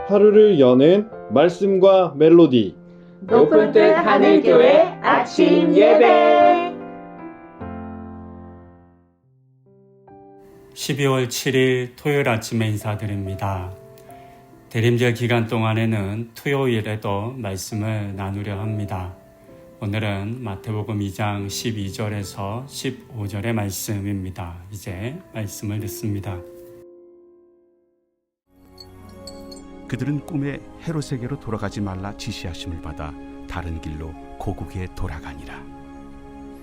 하루를 여는 말씀과 멜로디. 높은 뜻 하늘교회 아침 예배. 12월 7일 토요일 아침에 인사드립니다. 대림절 기간 동안에는 토요일에도 말씀을 나누려 합니다. 오늘은 마태복음 2장 12절에서 15절의 말씀입니다. 이제 말씀을 듣습니다. 그들은 꿈에 헤롯에게로 돌아가지 말라 지시하심을 받아 다른 길로 고국에 돌아가니라.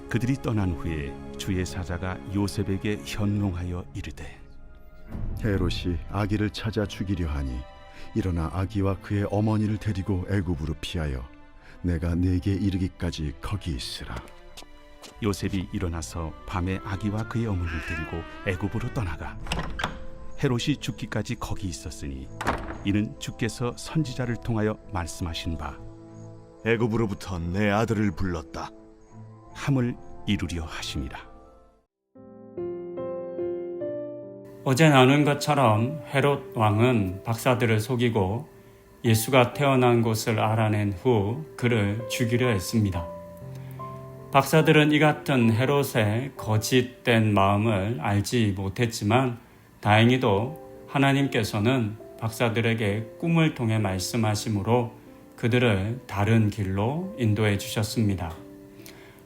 그들이 떠난 후에 주의 사자가 요셉에게 현몽하여 이르되, 헤롯이 아기를 찾아 죽이려 하니 일어나 아기와 그의 어머니를 데리고 애굽으로 피하여 내가 네게 이르기까지 거기 있으라. 요셉이 일어나서 밤에 아기와 그의 어머니를 데리고 애굽으로 떠나가 헤롯이 죽기까지 거기 있었으니 이는 주께서 선지자를 통하여 말씀하신 바 애굽으로부터 내 아들을 불렀다 함을 이루려 하심이라. 어제 나눈 것처럼 헤롯 왕은 박사들을 속이고 예수가 태어난 곳을 알아낸 후 그를 죽이려 했습니다. 박사들은 이 같은 헤롯의 거짓된 마음을 알지 못했지만 다행히도 하나님께서는 박사들에게 꿈을 통해 말씀하심으로 그들을 다른 길로 인도해 주셨습니다.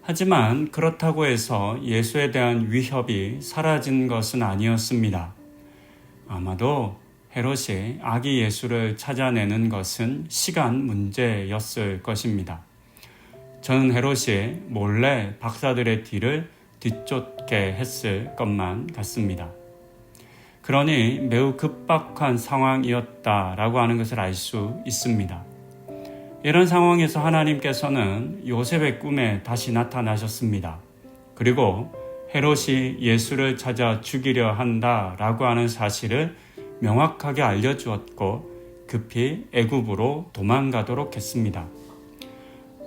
하지만 그렇다고 해서 예수에 대한 위협이 사라진 것은 아니었습니다. 아마도 헤롯이 아기 예수를 찾아내는 것은 시간 문제였을 것입니다. 저는 헤롯이 몰래 박사들의 뒤를 뒤쫓게 했을 것만 같습니다. 그러니 매우 급박한 상황이었다라고 하는 것을 알 수 있습니다. 이런 상황에서 하나님께서는 요셉의 꿈에 다시 나타나셨습니다. 그리고 헤롯이 예수를 찾아 죽이려 한다라고 하는 사실을 명확하게 알려주었고 급히 애굽으로 도망가도록 했습니다.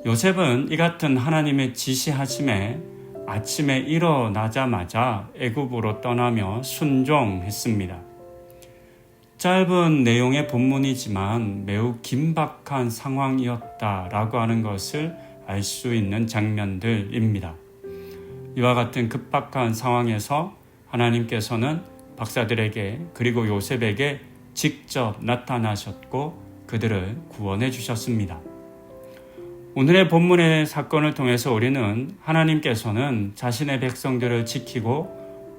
요셉은 이 같은 하나님의 지시하심에 아침에 일어나자마자 애굽으로 떠나며 순종했습니다. 짧은 내용의 본문이지만 매우 긴박한 상황이었다라고 하는 것을 알 수 있는 장면들입니다. 이와 같은 급박한 상황에서 하나님께서는 박사들에게 그리고 요셉에게 직접 나타나셨고 그들을 구원해 주셨습니다. 오늘의 본문의 사건을 통해서 우리는 하나님께서는 자신의 백성들을 지키고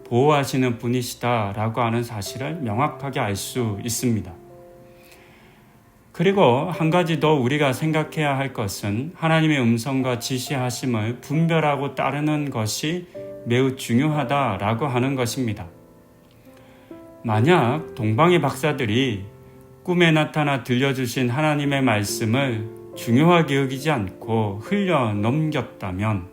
보호하시는 분이시다라고 하는 사실을 명확하게 알 수 있습니다. 그리고 한 가지 더 우리가 생각해야 할 것은 하나님의 음성과 지시하심을 분별하고 따르는 것이 매우 중요하다라고 하는 것입니다. 만약 동방의 박사들이 꿈에 나타나 들려주신 하나님의 말씀을 중요하게 여기지 않고 흘려 넘겼다면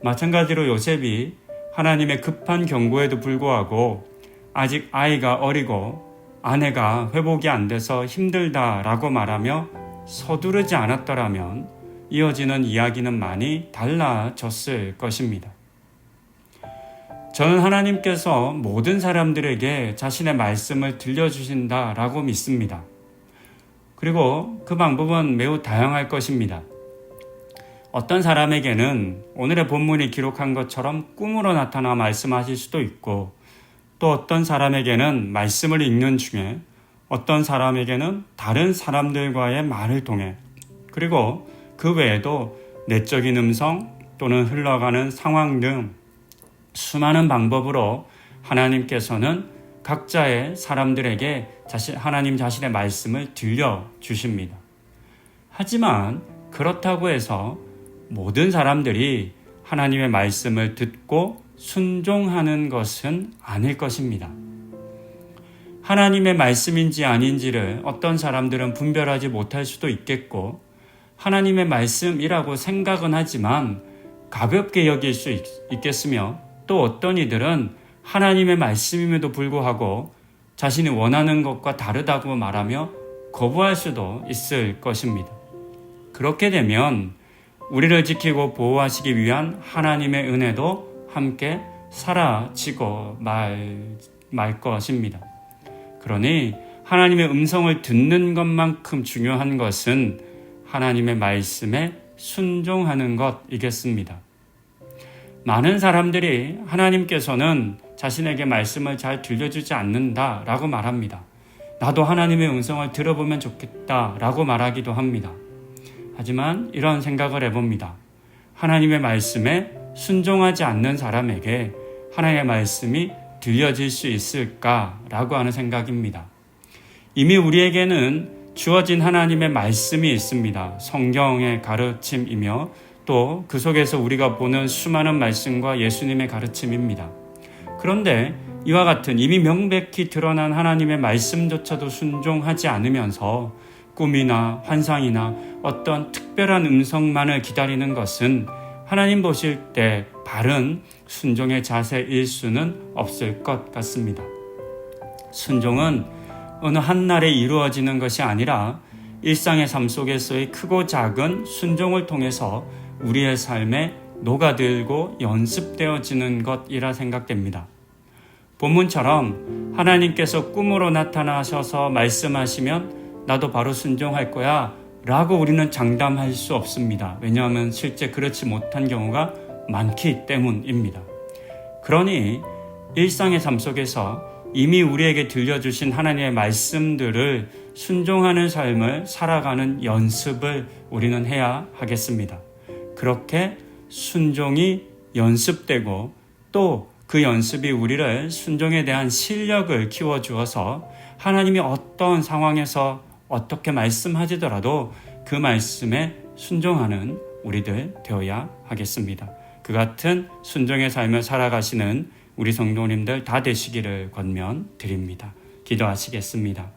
마찬가지로 요셉이 하나님의 급한 경고에도 불구하고 아직 아이가 어리고 아내가 회복이 안 돼서 힘들다라고 말하며 서두르지 않았더라면 이어지는 이야기는 많이 달라졌을 것입니다. 저는 하나님께서 모든 사람들에게 자신의 말씀을 들려주신다라고 믿습니다. 그리고 그 방법은 매우 다양할 것입니다. 어떤 사람에게는 오늘의 본문이 기록한 것처럼 꿈으로 나타나 말씀하실 수도 있고 또 어떤 사람에게는 말씀을 읽는 중에 어떤 사람에게는 다른 사람들과의 말을 통해 그리고 그 외에도 내적인 음성 또는 흘러가는 상황 등 수많은 방법으로 하나님께서는 각자의 사람들에게 하나님 자신의 말씀을 들려주십니다. 하지만 그렇다고 해서 모든 사람들이 하나님의 말씀을 듣고 순종하는 것은 아닐 것입니다. 하나님의 말씀인지 아닌지를 어떤 사람들은 분별하지 못할 수도 있겠고 하나님의 말씀이라고 생각은 하지만 가볍게 여길 수 있겠으며 또 어떤 이들은 하나님의 말씀임에도 불구하고 자신이 원하는 것과 다르다고 말하며 거부할 수도 있을 것입니다. 그렇게 되면 우리를 지키고 보호하시기 위한 하나님의 은혜도 함께 사라지고 말 것입니다. 그러니 하나님의 음성을 듣는 것만큼 중요한 것은 하나님의 말씀에 순종하는 것이겠습니다. 많은 사람들이 하나님께서는 자신에게 말씀을 잘 들려주지 않는다라고 말합니다. 나도 하나님의 음성을 들어보면 좋겠다라고 말하기도 합니다. 하지만 이런 생각을 해봅니다. 하나님의 말씀에 순종하지 않는 사람에게 하나님의 말씀이 들려질 수 있을까라고 하는 생각입니다. 이미 우리에게는 주어진 하나님의 말씀이 있습니다. 성경의 가르침이며 또 그 속에서 우리가 보는 수많은 말씀과 예수님의 가르침입니다. 그런데 이와 같은 이미 명백히 드러난 하나님의 말씀조차도 순종하지 않으면서 꿈이나 환상이나 어떤 특별한 음성만을 기다리는 것은 하나님 보실 때 바른 순종의 자세일 수는 없을 것 같습니다. 순종은 어느 한날에 이루어지는 것이 아니라 일상의 삶 속에서의 크고 작은 순종을 통해서 우리의 삶에 녹아들고 연습되어지는 것이라 생각됩니다. 본문처럼 하나님께서 꿈으로 나타나셔서 말씀하시면 나도 바로 순종할 거야 라고 우리는 장담할 수 없습니다. 왜냐하면 실제 그렇지 못한 경우가 많기 때문입니다. 그러니 일상의 삶 속에서 이미 우리에게 들려주신 하나님의 말씀들을 순종하는 삶을 살아가는 연습을 우리는 해야 하겠습니다. 그렇게 순종이 연습되고 또 그 연습이 우리를 순종에 대한 실력을 키워주어서 하나님이 어떤 상황에서 어떻게 말씀하시더라도 그 말씀에 순종하는 우리들 되어야 하겠습니다. 그 같은 순종의 삶을 살아가시는 우리 성도님들 다 되시기를 권면드립니다. 기도하시겠습니다.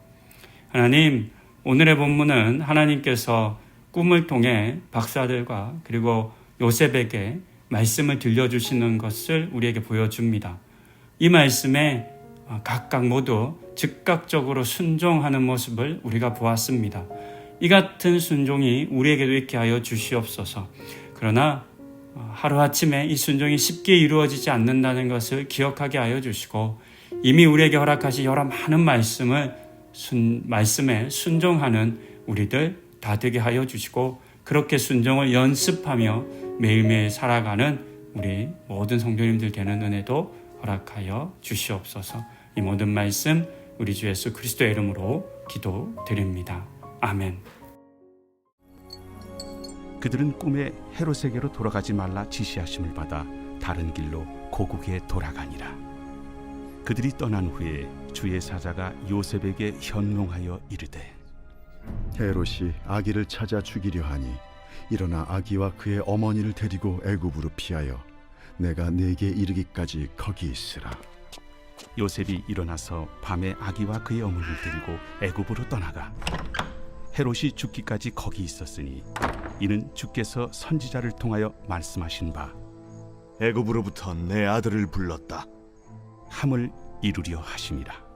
하나님, 오늘의 본문은 하나님께서 꿈을 통해 박사들과 그리고 요셉에게 말씀을 들려주시는 것을 우리에게 보여줍니다. 이 말씀에 각각 모두 즉각적으로 순종하는 모습을 우리가 보았습니다. 이 같은 순종이 우리에게도 있게 하여 주시옵소서. 그러나 하루아침에 이 순종이 쉽게 이루어지지 않는다는 것을 기억하게 하여 주시고 이미 우리에게 허락하신 여러 많은 말씀에 순종하는 우리들 다 되게 하여 주시고 그렇게 순종을 연습하며 매일매일 살아가는 우리 모든 성도님들 되는 은혜도 허락하여 주시옵소서. 이 모든 말씀 우리 주 예수 그리스도의 이름으로 기도드립니다. 아멘. 그들은 꿈에 헤롯에게로 돌아가지 말라 지시하심을 받아 다른 길로 고국에 돌아가니라. 그들이 떠난 후에 주의 사자가 요셉에게 현몽하여 이르되 헤롯이 아기를 찾아 죽이려 하니 일어나 아기와 그의 어머니를 데리고 애굽으로 피하여 내가 네게 이르기까지 거기 있으라. 요셉이 일어나서 밤에 아기와 그의 어머니를 데리고 애굽으로 떠나가 헤롯이 죽기까지 거기 있었으니 이는 주께서 선지자를 통하여 말씀하신 바 애굽으로부터 내 아들을 불렀다. 함을 이루려 하심이라.